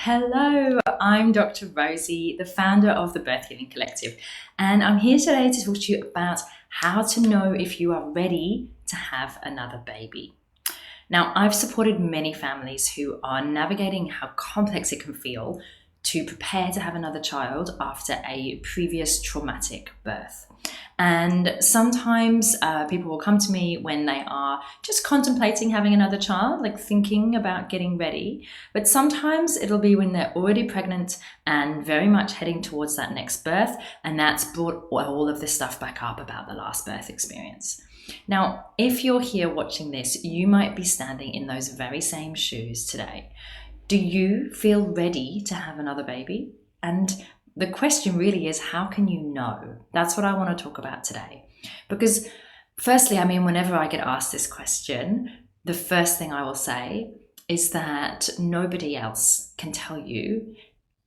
Hello, I'm Dr. Rosie, the founder of the Birth Healing Collective, and I'm here today to talk to you about how to know if you are ready to have another baby. Now, I've supported many families who are navigating how complex it can feel to prepare to have another child after a previous traumatic birth. And sometimes people will come to me when they are just contemplating having another child, like thinking about getting ready. But sometimes it'll be when they're already pregnant and very much heading towards that next birth. And that's brought all of this stuff back up about the last birth experience. Now, if you're here watching this, you might be standing in those very same shoes today. Do you feel ready to have another baby? And the question really is, how can you know? That's what I want to talk about today. Because firstly, whenever I get asked this question, the first thing I will say is that nobody else can tell you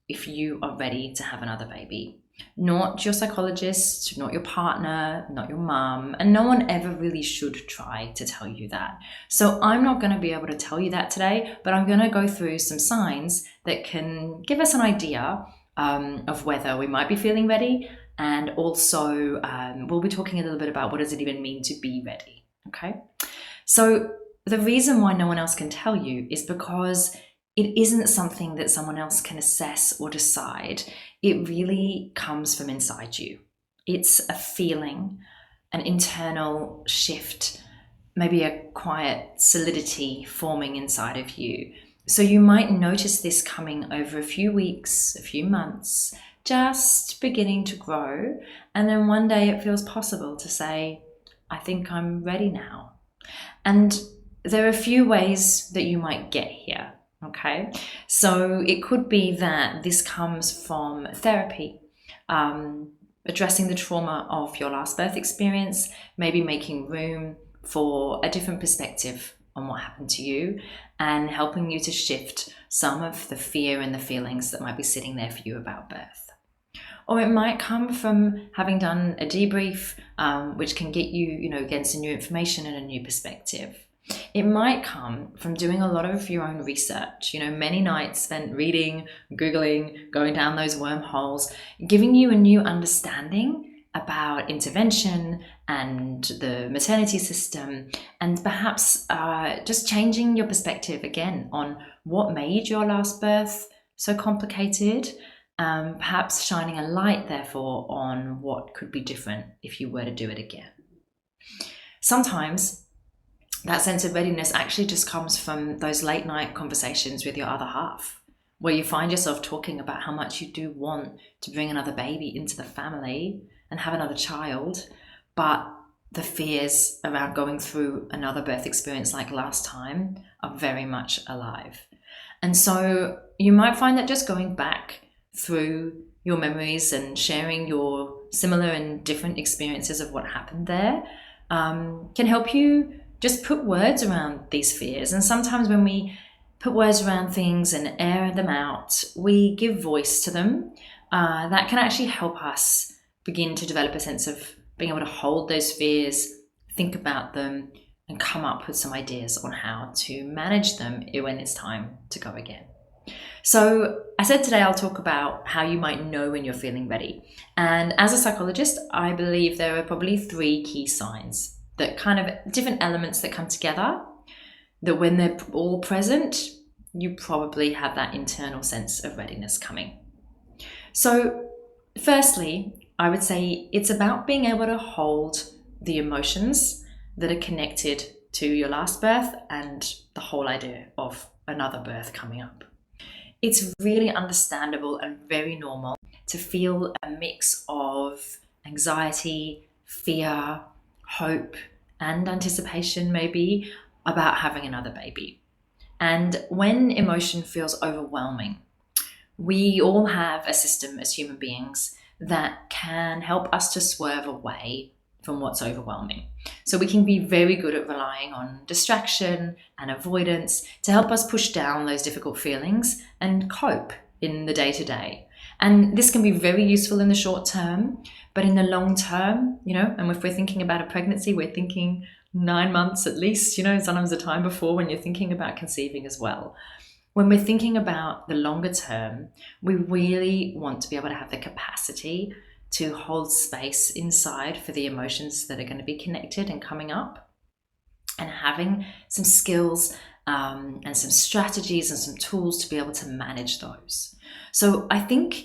if you are ready to have another baby. Not your psychologist, not your partner, not your mom, and no one ever really should try to tell you that. So I'm not going to be able to tell you that today, but I'm going to go through some signs that can give us an idea of whether we might be feeling ready, and also we'll be talking a little bit about what does it even mean to be ready, okay? So the reason why no one else can tell you is because it isn't something that someone else can assess or decide. It really comes from inside you. It's a feeling, an internal shift, maybe a quiet solidity forming inside of you. So you might notice this coming over a few weeks, a few months, just beginning to grow. And then one day it feels possible to say, I think I'm ready now. And there are a few ways that you might get here. Okay, so it could be that this comes from therapy, addressing the trauma of your last birth experience, maybe making room for a different perspective on what happened to you and helping you to shift some of the fear and the feelings that might be sitting there for you about birth. Or it might come from having done a debrief, which can get you, again, some new information and a new perspective. It might come from doing a lot of your own research, many nights spent reading, Googling, going down those wormholes, giving you a new understanding about intervention and the maternity system, and perhaps just changing your perspective again on what made your last birth so complicated, perhaps shining a light, therefore, on what could be different if you were to do it again. Sometimes that sense of readiness actually just comes from those late night conversations with your other half, where you find yourself talking about how much you do want to bring another baby into the family and have another child, but the fears around going through another birth experience like last time are very much alive. And so you might find that just going back through your memories and sharing your similar and different experiences of what happened there can help you just put words around these fears. And sometimes when we put words around things and air them out, we give voice to them. That can actually help us begin to develop a sense of being able to hold those fears, think about them, and come up with some ideas on how to manage them when it's time to go again. So I said today I'll talk about how you might know when you're feeling ready. And as a psychologist, I believe there are probably 3 key signs, that kind of different elements that come together, that when they're all present, you probably have that internal sense of readiness coming. So firstly, I would say it's about being able to hold the emotions that are connected to your last birth and the whole idea of another birth coming up. It's really understandable and very normal to feel a mix of anxiety, fear, hope, and anticipation maybe about having another baby. And when emotion feels overwhelming, we all have a system as human beings that can help us to swerve away from what's overwhelming. So we can be very good at relying on distraction and avoidance to help us push down those difficult feelings and cope in the day-to-day. And this can be very useful in the short term, but in the long term, and if we're thinking about a pregnancy, we're thinking 9 months at least, sometimes the time before when you're thinking about conceiving as well. When we're thinking about the longer term, we really want to be able to have the capacity to hold space inside for the emotions that are going to be connected and coming up, and having some skills and some strategies and some tools to be able to manage those. So I think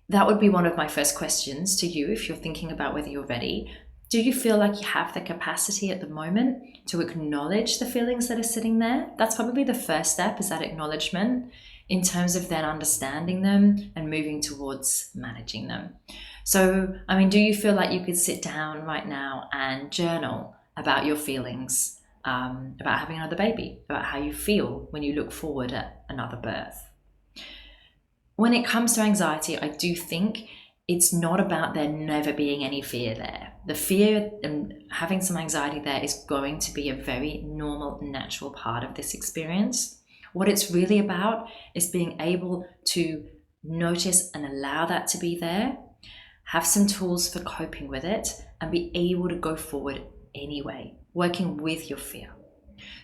that would be one of my first questions to you if you're thinking about whether you're ready. Do you feel like you have the capacity at the moment to acknowledge the feelings that are sitting there? That's probably the first step, is that acknowledgement, in terms of then understanding them and moving towards managing them. So, I mean, do you feel like you could sit down right now and journal about your feelings, about having another baby, about how you feel when you look forward at another birth? When it comes to anxiety, I do think it's not about there never being any fear there. The fear and having some anxiety there is going to be a very normal, natural part of this experience. What it's really about is being able to notice and allow that to be there, have some tools for coping with it, and be able to go forward anyway, working with your fear.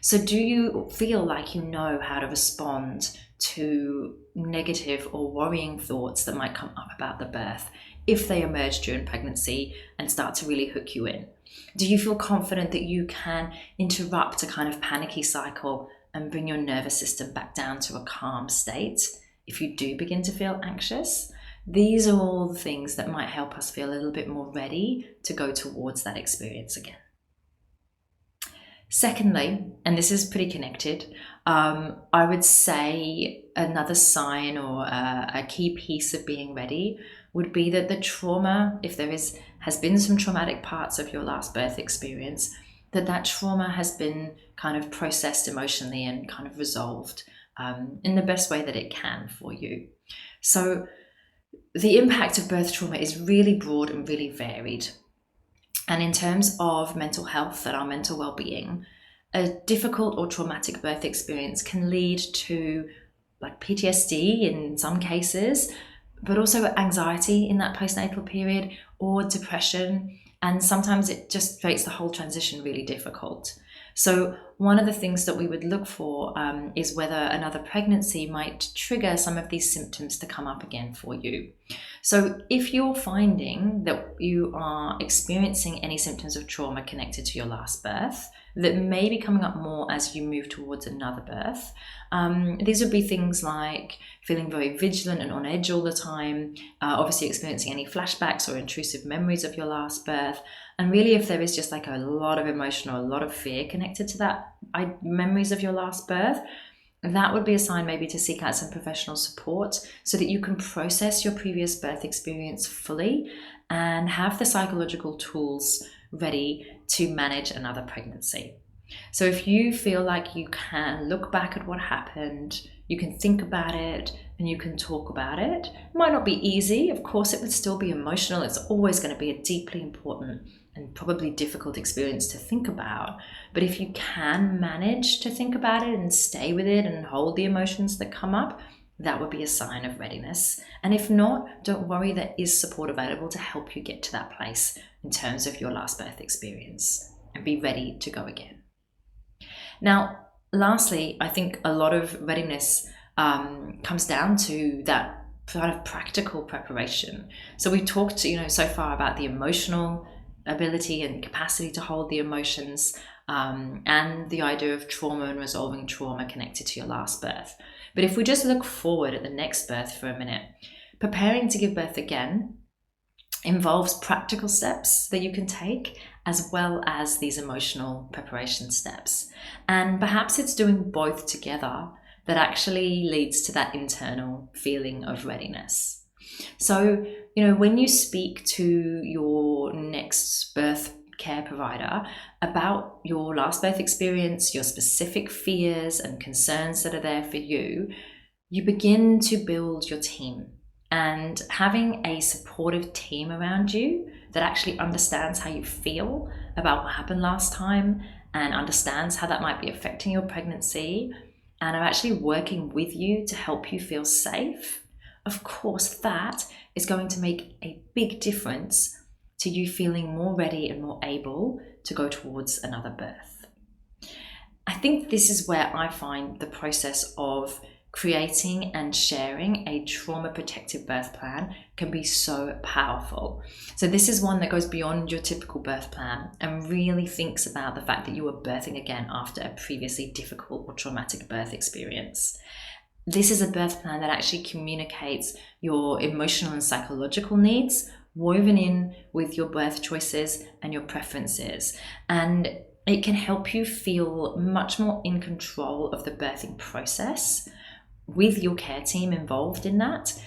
So do you feel like you know how to respond to negative or worrying thoughts that might come up about the birth if they emerge during pregnancy and start to really hook you in? Do you feel confident that you can interrupt a kind of panicky cycle and bring your nervous system back down to a calm state if you do begin to feel anxious? These are all the things that might help us feel a little bit more ready to go towards that experience again. Secondly, and this is pretty connected, I would say another sign or a key piece of being ready would be that the trauma, if there has been some traumatic parts of your last birth experience, that trauma has been kind of processed emotionally and kind of resolved in the best way that it can for you. So the impact of birth trauma is really broad and really varied. And in terms of mental health and our mental well-being, a difficult or traumatic birth experience can lead to like PTSD in some cases, but also anxiety in that postnatal period, or depression. And sometimes it just makes the whole transition really difficult. So one of the things that we would look for is whether another pregnancy might trigger some of these symptoms to come up again for you. So if you're finding that you are experiencing any symptoms of trauma connected to your last birth that may be coming up more as you move towards another birth, these would be things like feeling very vigilant and on edge all the time, obviously experiencing any flashbacks or intrusive memories of your last birth, and really if there is just like a lot of emotion or a lot of fear connected to that memories of your last birth, that would be a sign maybe to seek out some professional support so that you can process your previous birth experience fully and have the psychological tools ready to manage another pregnancy. So if you feel like you can look back at what happened, you can think about it, and you can talk about it. It might not be easy, of course it would still be emotional. It's always going to be a deeply important and probably difficult experience to think about. But if you can manage to think about it and stay with it and hold the emotions that come up, that would be a sign of readiness. And if not, don't worry, there is support available to help you get to that place in terms of your last birth experience and be ready to go again. Now, lastly, I think a lot of readiness comes down to that kind of practical preparation. So we talked, so far about the emotional ability and capacity to hold the emotions, and the idea of trauma and resolving trauma connected to your last birth. But if we just look forward at the next birth for a minute, preparing to give birth again involves practical steps that you can take as well as these emotional preparation steps. And perhaps it's doing both together that actually leads to that internal feeling of readiness. So, when you speak to your next birth care provider about your last birth experience, your specific fears and concerns that are there for you, you begin to build your team. And having a supportive team around you that actually understands how you feel about what happened last time and understands how that might be affecting your pregnancy and are actually working with you to help you feel safe, of course, that is going to make a big difference to you feeling more ready and more able to go towards another birth. I think this is where I find the process of Creating and sharing a trauma protective birth plan can be so powerful. So this is one that goes beyond your typical birth plan and really thinks about the fact that you are birthing again after a previously difficult or traumatic birth experience. This is a birth plan that actually communicates your emotional and psychological needs woven in with your birth choices and your preferences. And it can help you feel much more in control of the birthing process with your care team involved in that,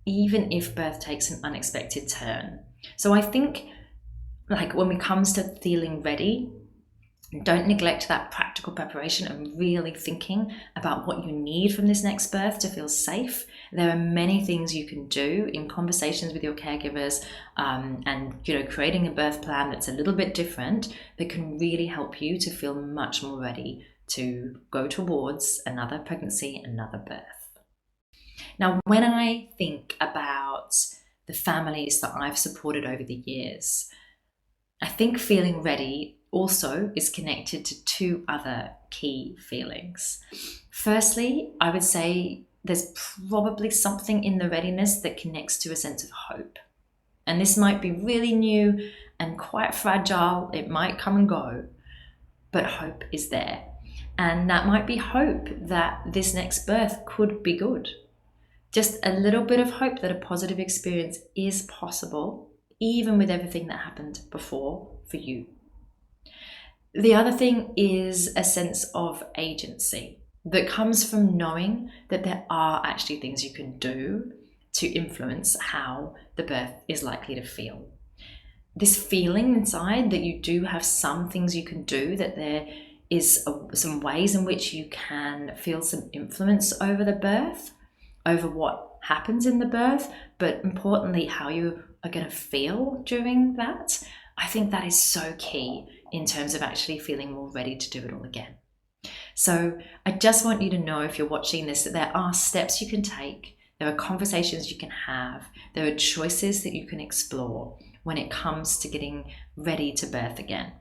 even if birth takes an unexpected turn. So I think, like, when it comes to feeling ready, don't neglect that practical preparation and really thinking about what you need from this next birth to feel safe. There are many things you can do in conversations with your caregivers, and creating a birth plan that's a little bit different that can really help you to feel much more ready to go towards another pregnancy, another birth. Now, when I think about the families that I've supported over the years, I think feeling ready also is connected to two other key feelings. Firstly, I would say there's probably something in the readiness that connects to a sense of hope. And this might be really new and quite fragile. It might come and go, but hope is there. And that might be hope that this next birth could be good. Just a little bit of hope that a positive experience is possible, even with everything that happened before for you. The other thing is a sense of agency that comes from knowing that there are actually things you can do to influence how the birth is likely to feel. This feeling inside that you do have some things you can do, that there is some ways in which you can feel some influence over the birth, over what happens in the birth, but importantly, how you are going to feel during that. I think that is so key in terms of actually feeling more ready to do it all again. So I just want you to know, if you're watching this, that there are steps you can take, there are conversations you can have, there are choices that you can explore when it comes to getting ready to birth again.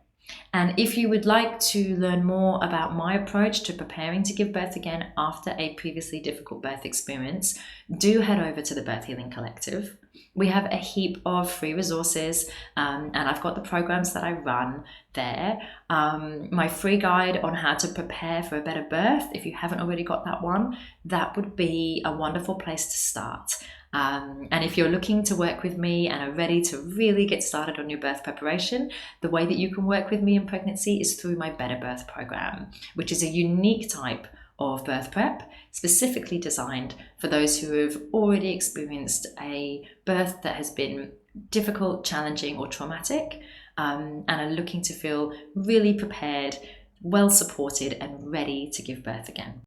And if you would like to learn more about my approach to preparing to give birth again after a previously difficult birth experience, do head over to the Birth Healing Collective. We have a heap of free resources, and I've got the programs that I run there. My free guide on how to prepare for a better birth, if you haven't already got that one, that would be a wonderful place to start. And if you're looking to work with me and are ready to really get started on your birth preparation, the way that you can work with me in pregnancy is through my Better Birth program, which is a unique type of birth prep specifically designed for those who have already experienced a birth that has been difficult, challenging, or traumatic, and are looking to feel really prepared, well supported, and ready to give birth again.